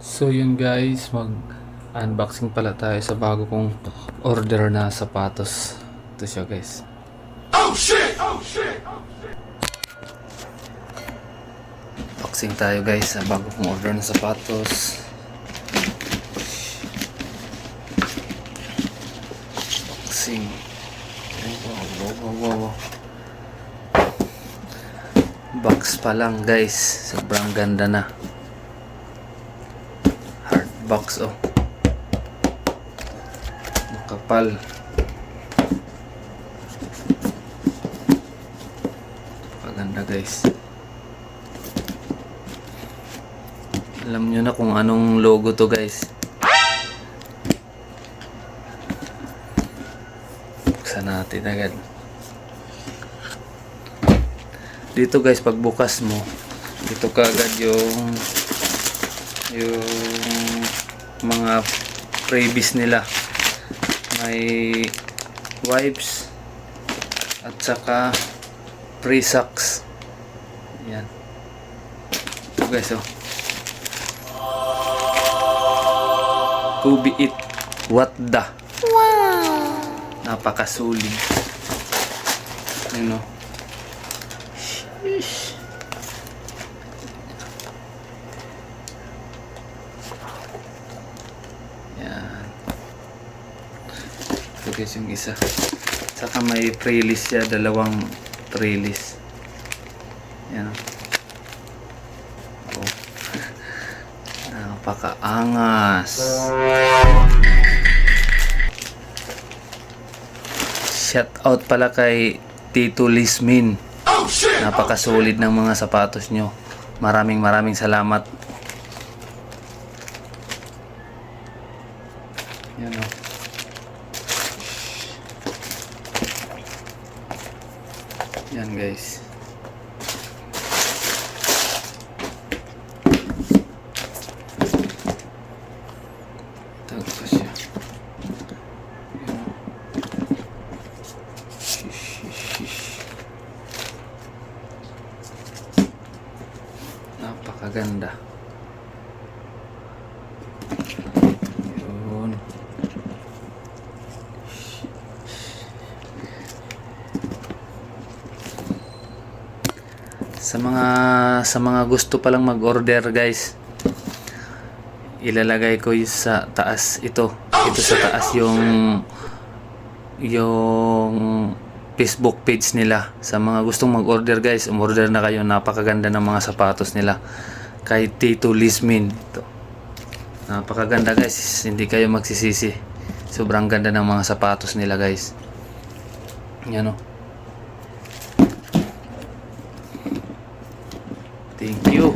So yun guys, mag-unboxing pala tayo sa bago kong order na sapatos. Ito siya guys. Oh shit! Oh shit! Unboxing tayo guys sa bago kong order na sapatos. Unboxing. Wow. Box pa lang guys, sobrang ganda na. Hard box oh. Makapal. Paganda guys. Alam nyo na kung anong logo to guys. Buksan natin agad. Dito guys, pagbukas mo, dito kaagad yung mga freebies nila. May wipes at saka free socks. Yan. Ito guys oh. Kubi it what the. Wow. Napakasulit. Ano? Yan. Ito guys yung isa. Saka may pre-list siya. Dalawang pre-list. Yan. Oh. Napakaangas. Shout out pala kay Tito Lismin. Napakasulit ng mga sapatos nyo. Maraming salamat. Yan o. Yan guys. Tago pa siya. Napakaganda. Yun. Sa mga gusto pa lang mag-order guys, ilalagay ko sa taas ito sa taas yung Facebook page nila. Sa mga gustong mag-order guys, umorder na kayo. Napakaganda ng mga sapatos nila kay Tito Lismin. Ito. Napakaganda guys, hindi kayo magsisisi. Sobrang ganda ng mga sapatos nila guys. Yan o. Thank you.